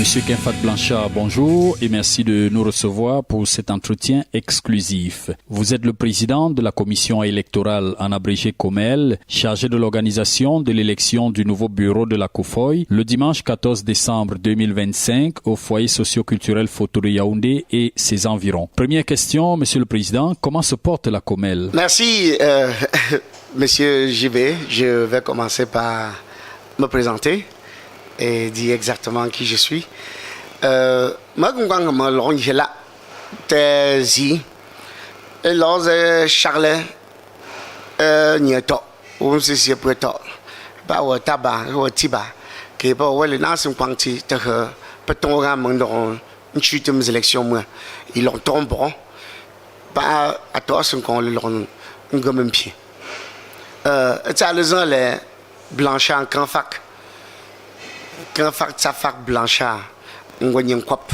Monsieur Kinfat Blanchard, bonjour et merci de nous recevoir pour cet entretien exclusif. Vous êtes le président de la commission électorale en abrégé COMEL, chargé de l'organisation de l'élection du nouveau bureau de la COFOY le dimanche 14 décembre 2025 au foyer socio-culturel Photo de Yaoundé et ses environs. Première question, Monsieur le Président, comment se porte la COMEL? Merci, Monsieur JB. Je vais commencer par me présenter et dire exactement qui je suis. Moi, je suis là. Charles Nieto, ou si pour toi, pas au tabac, au tiba, qui est pas où les nations quanti, de peut-on ramener une chute de élections, ils l'ont tombé, pas à toi, son qu'on l'ont un pied. Ça les Blanchard en fac. Quand ça fait Blanchard, on gagne un cop.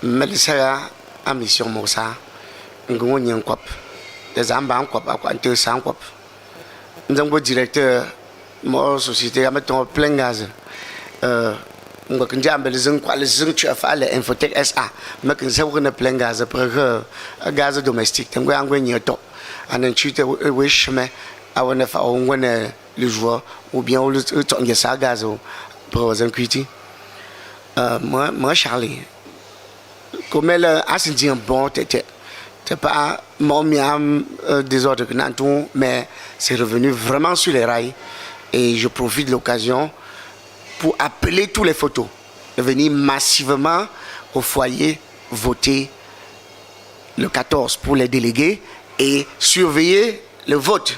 Mais ça a mission Mossa, on gagne un cop. Les amba un cop, à quoi intéressant cop. Nous avons un directeur, ma société, à mettre plein gaz. On va dire que les gens qui font les Infotech SA, mais que ça va plein gaz pour gaz domestique. On va gagner un top. On a un chute wish, mais on a fait le joueur ou bien le temps de ça gaz. Pour moi, Charlie, comme elle a senti un bon tête, c'est pas mon miam désordre que nous, mais c'est revenu vraiment sur les rails et je profite de l'occasion pour appeler tous les photos de venir massivement au foyer voter le 14 pour les délégués et surveiller le vote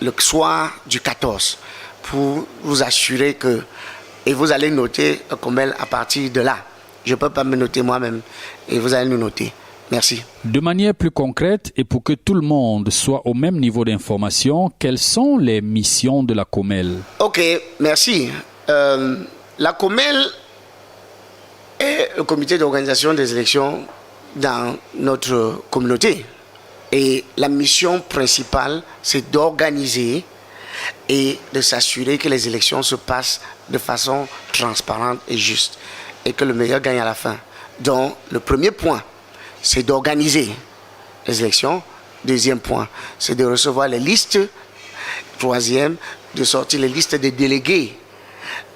le soir du 14 pour vous assurer que et vous allez noter comme elle à partir de là. Je ne peux pas me noter moi-même et vous allez nous noter. Merci. De manière plus concrète et pour que tout le monde soit au même niveau d'information, quelles sont les missions de la COMEL? Ok, merci. La COMEL est le comité d'organisation des élections dans notre communauté. Et la mission principale, c'est d'organiser et de s'assurer que les élections se passent de façon transparente et juste et que le meilleur gagne à la fin. Donc, le premier point, c'est d'organiser les élections. Deuxième point, c'est de recevoir les listes. Troisième, de sortir les listes des délégués.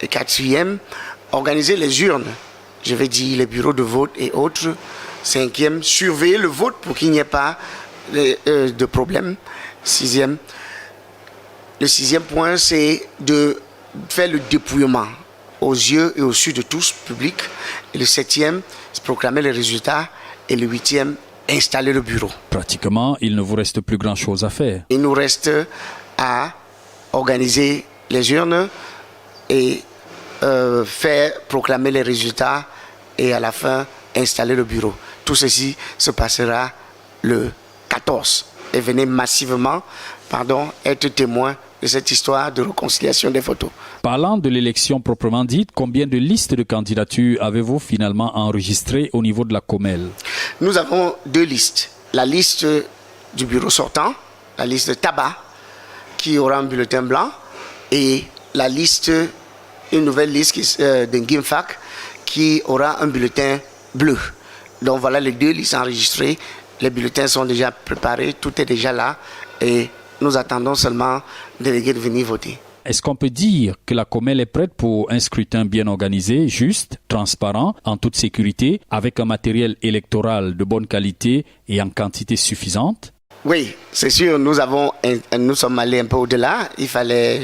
Et quatrième, organiser les urnes. Je vais dire les bureaux de vote et autres. Cinquième, surveiller le vote pour qu'il n'y ait pas de problème. Le sixième point, c'est de faire le dépouillement aux yeux et aux yeux de tous, public. Et le septième, c'est proclamer les résultats. Et le huitième, installer le bureau. Pratiquement, il ne vous reste plus grand-chose à faire. Il nous reste à organiser les urnes et faire proclamer les résultats et à la fin, installer le bureau. Tout ceci se passera le 14. Et venez massivement, être témoin de cette histoire de réconciliation des photos. Parlant de l'élection proprement dite, combien de listes de candidatures avez-vous finalement enregistrées au niveau de la COMEL? Nous avons deux listes. La liste du bureau sortant, la liste de tabac, qui aura un bulletin blanc, et la liste, une nouvelle liste de GIMFAC, qui aura un bulletin bleu. Donc voilà les deux listes enregistrées. Les bulletins sont déjà préparés, tout est déjà là, et nous attendons seulement les délégués de venir voter. Est-ce qu'on peut dire que la COMEL est prête pour un scrutin bien organisé, juste, transparent, en toute sécurité, avec un matériel électoral de bonne qualité et en quantité suffisante? Oui, c'est sûr, nous sommes allés un peu au-delà. Il fallait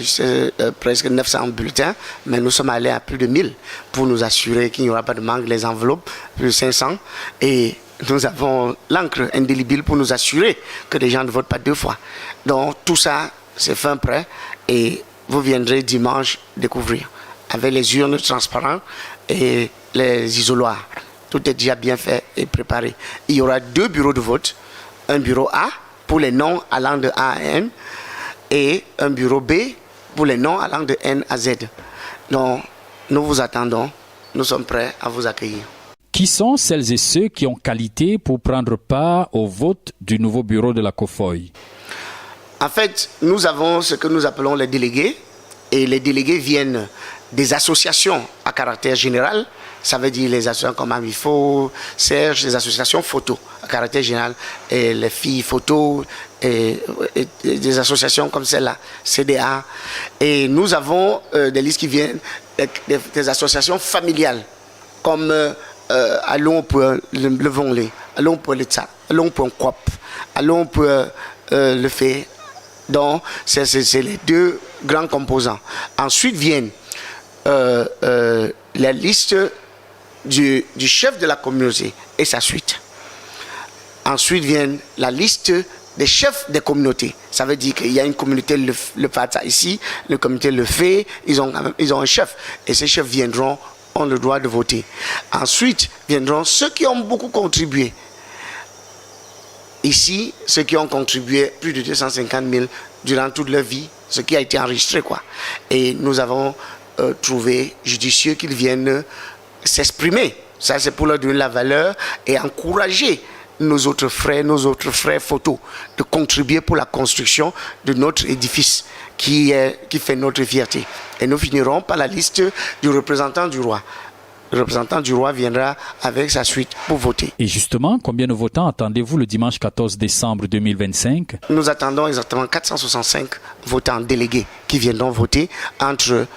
presque 900 bulletins, mais nous sommes allés à plus de 1000 pour nous assurer qu'il n'y aura pas de manque, les enveloppes, plus de 500. Et nous avons l'encre indélébile pour nous assurer que les gens ne votent pas deux fois. Donc tout ça, c'est fin prêt et vous viendrez dimanche découvrir avec les urnes transparentes et les isoloirs. Tout est déjà bien fait et préparé. Il y aura deux bureaux de vote, un bureau A pour les noms allant de A à N et un bureau B pour les noms allant de N à Z. Donc nous vous attendons, nous sommes prêts à vous accueillir. Qui sont celles et ceux qui ont qualité pour prendre part au vote du nouveau bureau de la COFOY? En fait, nous avons ce que nous appelons les délégués. Et les délégués viennent des associations à caractère général, ça veut dire les associations comme Amifo, Serge, les associations photo à caractère général, et les filles photo, et des associations comme celle-là, CDA. Et nous avons des listes qui viennent des associations familiales, comme Allons pour le Vonlé, Allons pour l'État, Allons pour Kwap, Allons pour le fait. Donc, c'est les deux grands composants. Ensuite viennent la liste du chef de la communauté et sa suite. Ensuite vient la liste des chefs des communautés. Ça veut dire qu'il y a une communauté, le Fata ici, la communauté le fait, ils ont un chef. Et ces chefs viendront, ont le droit de voter. Ensuite viendront ceux qui ont beaucoup contribué. Ici, ceux qui ont contribué plus de 250 000 durant toute leur vie, ce qui a été enregistré, quoi. Et nous avons trouvé judicieux qu'ils viennent s'exprimer. Ça, c'est pour leur donner la valeur et encourager nos autres frères photos, de contribuer pour la construction de notre édifice qui fait notre fierté. Et nous finirons par la liste du représentant du roi. Le représentant du roi viendra avec sa suite pour voter. Et justement, combien de votants attendez-vous le dimanche 14 décembre 2025? Nous attendons exactement 465 votants délégués qui viendront voter entre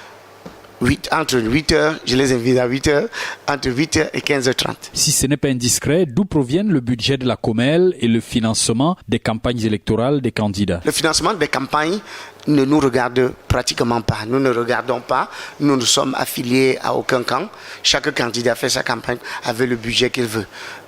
8h, je les invite à 8h, entre 8h et 15h30. Si ce n'est pas indiscret, d'où proviennent le budget de la Comel et le financement des campagnes électorales des candidats? Le financement des campagnes ne nous regarde pratiquement pas. Nous ne regardons pas. Nous ne sommes affiliés à aucun camp. Chaque candidat fait sa campagne avec le budget qu'il veut.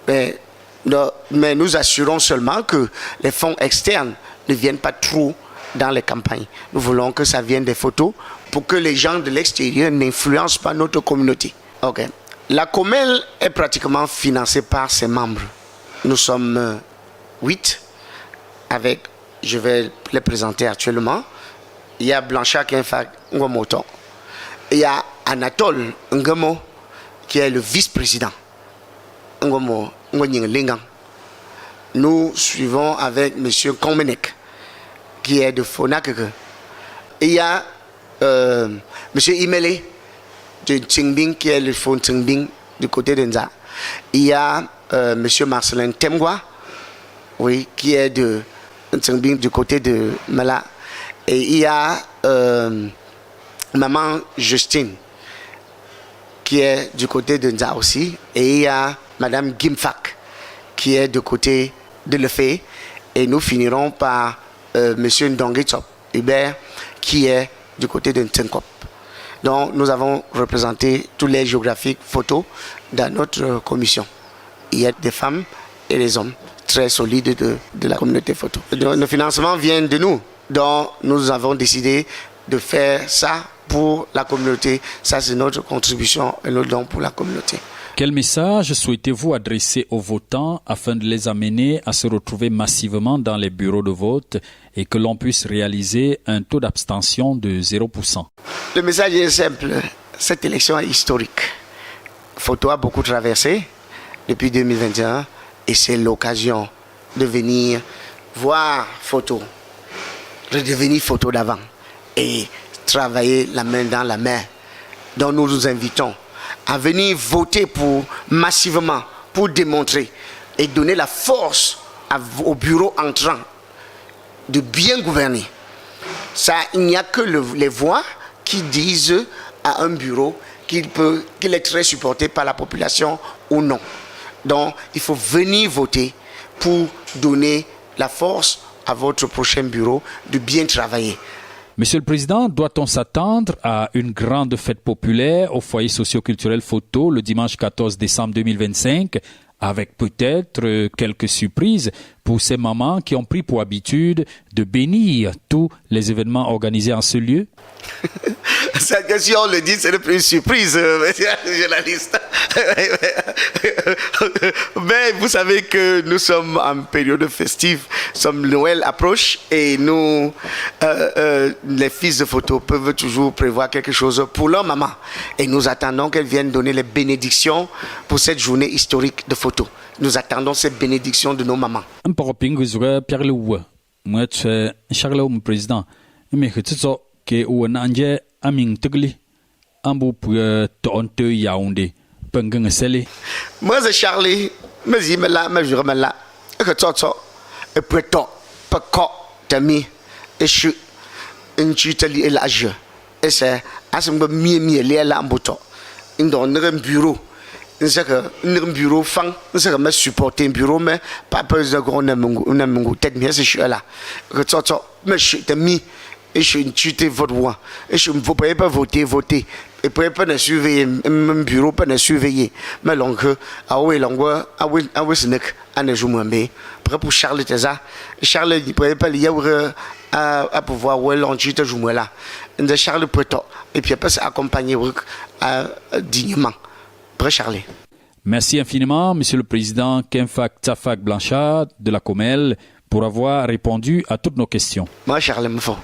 Mais nous assurons seulement que les fonds externes ne viennent pas trop dans les campagnes. Nous voulons que ça vienne des photos pour que les gens de l'extérieur n'influencent pas notre communauté. Okay. La Comel est pratiquement financée par ses membres. Nous sommes 8 avec, je vais les présenter actuellement. Il y a Blanchard Kenfak Ngomoto. Il y a Anatole Ngomo qui est le vice-président. Ngomo Ngonyinglingang. Nous suivons avec M. Komenek qui est de Fonakeke. Il y a M. Imele de Tsingbing qui est le Fon Tsingbing du côté de Nza. Il y a M. Marcelin Temgwa, oui, qui est de Tsingbing du côté de Mala. Et il y a Maman Justine qui est du côté de Nza aussi. Et il y a Madame Gimfak qui est du côté de Lefé. Et nous finirons par M. Ndongitsop Hubert qui est du côté de Ntsenkop. Donc nous avons représenté tous les géographiques photos dans notre commission. Il y a des femmes et des hommes très solides de la communauté photo. Donc, le financement vient de nous. Donc nous avons décidé de faire ça pour la communauté. Ça, c'est notre contribution et notre don pour la communauté. Quel message souhaitez-vous adresser aux votants afin de les amener à se retrouver massivement dans les bureaux de vote et que l'on puisse réaliser un taux d'abstention de 0%? Le message est simple. Cette élection est historique. Photo a beaucoup traversé depuis 2021 et c'est l'occasion de venir voir Photo, redevenir Photo d'avant et travailler la main dans la main. Donc nous nous invitons à venir voter massivement pour démontrer et donner la force au bureau entrant de bien gouverner. Ça, il n'y a que les voix qui disent à un bureau qu'il est très supporté par la population ou non. Donc, il faut venir voter pour donner la force à votre prochain bureau de bien travailler. Monsieur le Président, doit-on s'attendre à une grande fête populaire au foyer socio-culturel Photo le dimanche 14 décembre 2025 avec peut-être quelques surprises pour ces mamans qui ont pris pour habitude de bénir tous les événements organisés en ce lieu? Cette question, on le dit, c'est une surprise, monsieur le journaliste. Mais vous savez que nous sommes en période festive, Noël approche et nous, les fils de Photo peuvent toujours prévoir quelque chose pour leur maman. Et nous attendons qu'elles viennent donner les bénédictions pour cette journée historique de Photo. Nous attendons cette bénédiction de nos mamans. Président, ke uan anje aming tegli ambu tonte Yaoundé. Pengang sele. Moi, c'est Charlie. Mais il me l'a, mais je me l'a. Et que toi, et puis toi, pas quoi, t'as mis, et je suis une tutelle et l'âge. Et c'est, à ce moment, les lamboto. Ils donnent un bureau. C'est que un bureau fan, c'est que me supporter un bureau, mais pas besoin de gros n'aimons tête, mais c'est là. Que toi, mais je t'ai mis, et je suis une tutelle votre voix. Et je ne veux pas voter. Et puis, pas de surveiller, un bureau, pas de surveiller. Mais donc, ah oui, c'est nec, à ne jouer mais pour Charles Teza, Charles, il pourrait pas lier à pouvoir, ouais, l'enjeu de jouer là. De Charles Preto, et puis après, accompagner dignement. Pour Charlie. Merci infiniment, Monsieur le Président Kemfak Tafak Blanchard de la Comel, pour avoir répondu à toutes nos questions. Moi, Charles, me faut.